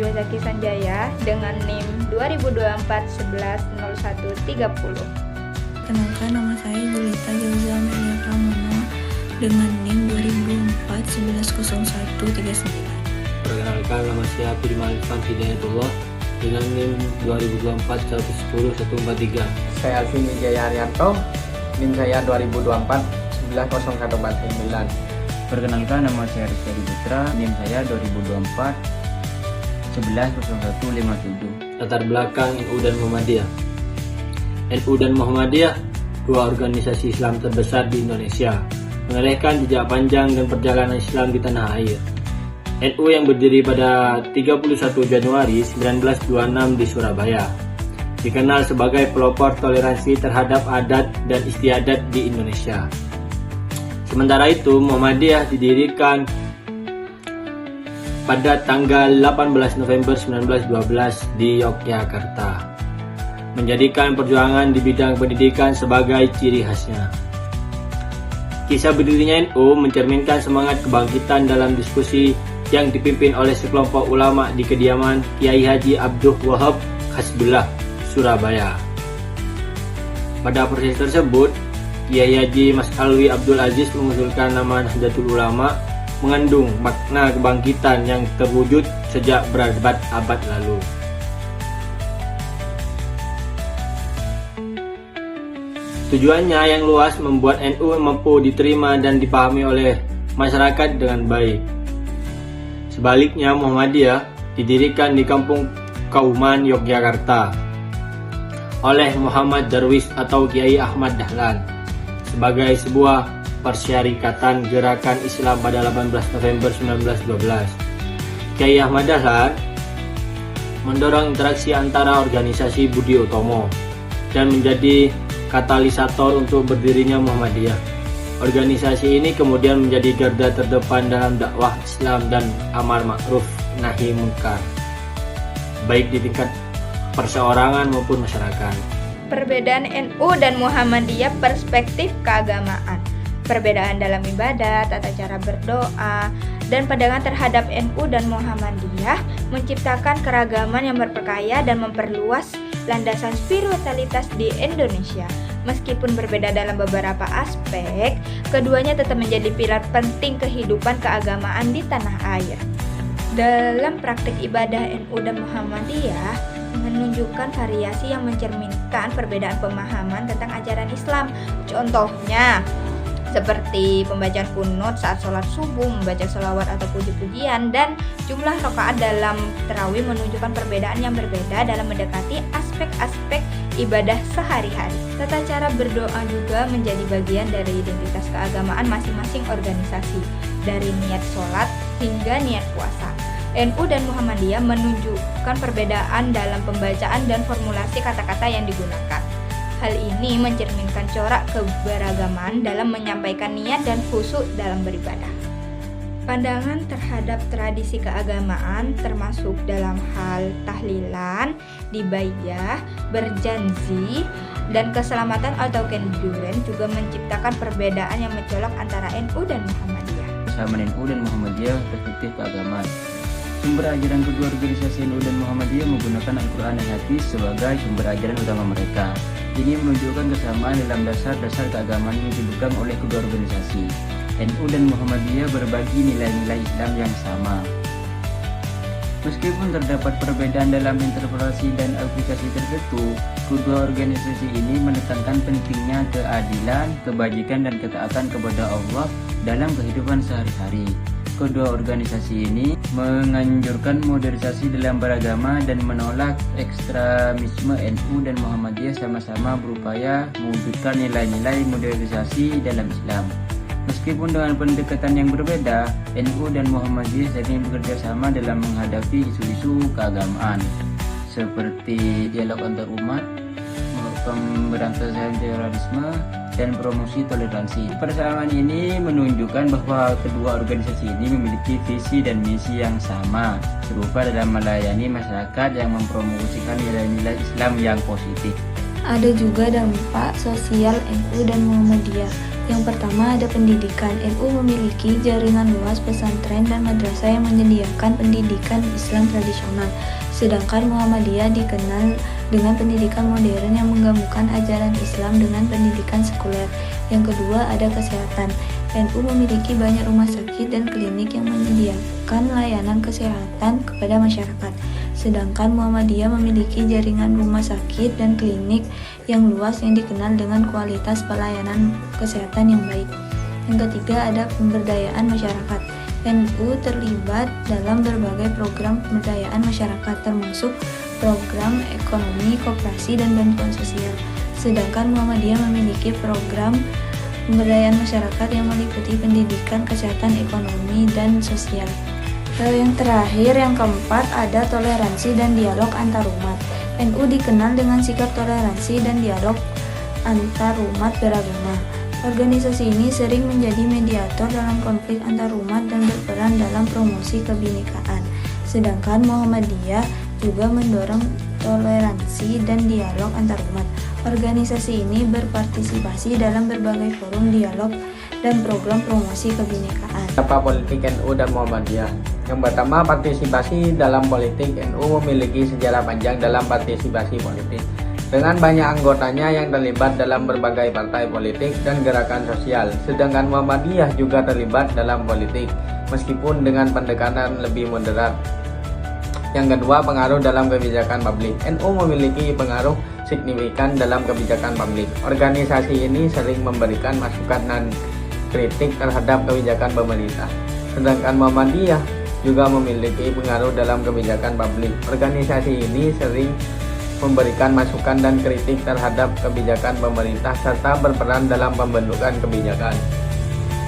Soleh Zaki Sanjaya dengan NIM 2024-11-01-30. Kenalkan, nama saya Julita Jauza Amelia Pramono dengan NIM 2024-11-01-39. Perkenalkan, nama saya Firman Alfan Hidayatullah dengan NIM 2024-110-143. Saya Alvin Wijaya Haryanto, NIM saya 2024-11-01-49. Perkenalkan, nama saya Rizky Putra, NIM saya 2024-11-01-57. Latar belakang NU dan Muhammadiyah. NU dan Muhammadiyah, dua organisasi Islam terbesar di Indonesia, menorehkan jejak panjang dan perjalanan Islam di tanah air. NU yang berdiri pada 31 Januari 1926 di Surabaya, dikenal sebagai pelopor toleransi terhadap adat dan istiadat di Indonesia. Sementara itu, Muhammadiyah didirikan pada tanggal 18 November 1912 di Yogyakarta, menjadikan perjuangan di bidang pendidikan sebagai ciri khasnya. Kisah berdirinya NU mencerminkan semangat kebangkitan dalam diskusi yang dipimpin oleh sekelompok ulama di kediaman Kiai Haji Abdul Wahab Hasbullah, Surabaya. Pada proses tersebut, Kiai Haji Mas Alwi Abdul Aziz mengusulkan nama Nahdlatul Ulama, mengandung makna kebangkitan yang terwujud sejak berabad-abad lalu. Tujuannya yang luas membuat NU mampu diterima dan dipahami oleh masyarakat dengan baik. Sebaliknya, Muhammadiyah didirikan di Kampung Kauman, Yogyakarta oleh Muhammad Darwis atau Kiai Ahmad Dahlan sebagai sebuah persyarikatan gerakan Islam pada 18 November 1912. Kiai Ahmad Dahlan mendorong interaksi antara organisasi Budi Utomo dan menjadi katalisator untuk berdirinya Muhammadiyah. Organisasi ini kemudian menjadi garda terdepan dalam dakwah Islam dan amar ma'ruf nahi munkar, baik di tingkat perseorangan maupun masyarakat. Perbedaan NU dan Muhammadiyah perspektif keagamaan. Perbedaan dalam ibadah, tata cara berdoa, dan pandangan terhadap NU dan Muhammadiyah menciptakan keragaman yang berperkaya dan memperluas landasan spiritualitas di Indonesia. Meskipun berbeda dalam beberapa aspek, keduanya tetap menjadi pilar penting kehidupan keagamaan di tanah air. Dalam praktik ibadah, NU dan Muhammadiyah menunjukkan variasi yang mencerminkan perbedaan pemahaman tentang ajaran Islam. Contohnya, seperti pembacaan kunut saat sholat subuh, membaca sholawat atau puji-pujian, dan jumlah rakaat dalam tarawih menunjukkan perbedaan yang berbeda dalam mendekati aspek-aspek ibadah sehari-hari. Tata cara berdoa juga menjadi bagian dari identitas keagamaan masing-masing organisasi, dari niat sholat hingga niat puasa. NU dan Muhammadiyah menunjukkan perbedaan dalam pembacaan dan formulasi kata-kata yang digunakan. Hal ini mencerminkan corak keberagaman dalam menyampaikan niat dan khusyuk dalam beribadah. Pandangan terhadap tradisi keagamaan termasuk dalam hal tahlilan, dibaiyah, berjanji, dan keselamatan atau kenduren juga menciptakan perbedaan yang mencolok antara NU dan Muhammadiyah. Kesamaan NU dan Muhammadiyah perspektif keagamaan. Sumber ajaran kedua organisasi NU dan Muhammadiyah menggunakan Al-Quran dan Hadis sebagai sumber ajaran utama mereka. Ini menunjukkan kesamaan dalam dasar-dasar keagamaan yang dipegang oleh kedua organisasi. NU dan Muhammadiyah berbagi nilai-nilai Islam yang sama. Meskipun terdapat perbedaan dalam interpretasi dan aplikasi tertentu, kedua organisasi ini menekankan pentingnya keadilan, kebajikan, dan ketaatan kepada Allah dalam kehidupan sehari-hari. Kedua organisasi ini menganjurkan modernisasi dalam beragama dan menolak ekstremisme. NU dan Muhammadiyah sama-sama berupaya mewujudkan nilai-nilai modernisasi dalam Islam. Meskipun dengan pendekatan yang berbeda, NU dan Muhammadiyah saling bekerja sama dalam menghadapi isu-isu keagamaan seperti dialog antar umat, pemberantasan terorisme, dan promosi toleransi. Persamaan ini menunjukkan bahwa kedua organisasi ini memiliki visi dan misi yang sama, serupa dalam melayani masyarakat yang mempromosikan nilai-nilai Islam yang positif. Ada juga dampak sosial NU dan Muhammadiyah. Yang pertama ada pendidikan. NU memiliki jaringan luas pesantren dan madrasah yang menyediakan pendidikan Islam tradisional. Sedangkan Muhammadiyah dikenal dengan pendidikan modern yang menggabungkan ajaran Islam dengan pendidikan sekuler. Yang kedua ada kesehatan. NU memiliki banyak rumah sakit dan klinik yang menyediakan layanan kesehatan kepada masyarakat. Sedangkan Muhammadiyah memiliki jaringan rumah sakit dan klinik yang luas yang dikenal dengan kualitas pelayanan kesehatan yang baik. Yang ketiga ada pemberdayaan masyarakat. NU terlibat dalam berbagai program pemberdayaan masyarakat termasuk program ekonomi, koperasi, dan bantuan sosial. Sedangkan Muhammadiyah memiliki program pemberdayaan masyarakat yang meliputi pendidikan, kesehatan, ekonomi, dan sosial. Yang terakhir, yang keempat, ada toleransi dan dialog antar umat. NU dikenal dengan sikap toleransi dan dialog antar umat beragama. Organisasi ini sering menjadi mediator dalam konflik antar umat dan berperan dalam promosi kebinekaan. Sedangkan Muhammadiyah juga mendorong toleransi dan dialog antar umat. Organisasi ini berpartisipasi dalam berbagai forum dialog dan program promosi kebinekaan. Apa politik NU dan Muhammadiyah? Yang pertama, partisipasi dalam politik. NU memiliki sejarah panjang dalam partisipasi politik, dengan banyak anggotanya yang terlibat dalam berbagai partai politik dan gerakan sosial. Sedangkan Muhammadiyah juga terlibat dalam politik, meskipun dengan pendekatan lebih moderat. Yang kedua, pengaruh dalam kebijakan publik. NU memiliki pengaruh signifikan dalam kebijakan publik. Organisasi ini sering memberikan masukan dan kritik terhadap kebijakan pemerintah. Sedangkan Muhammadiyah juga memiliki pengaruh dalam kebijakan publik. Organisasi ini sering memberikan masukan dan kritik terhadap kebijakan pemerintah serta berperan dalam pembentukan kebijakan.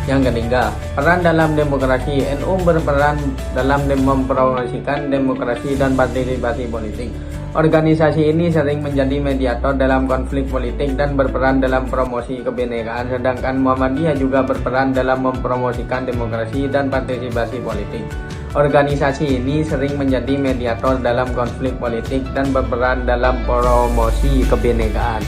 Yang ketiga, peran dalam demokrasi. NU berperan dalam mempromosikan demokrasi dan partisipasi politik. Organisasi ini sering menjadi mediator dalam konflik politik dan berperan dalam promosi kebinekaan, sedangkan Muhammadiyah juga berperan dalam mempromosikan demokrasi dan partisipasi politik. Organisasi ini sering menjadi mediator dalam konflik politik dan berperan dalam promosi kebinekaan.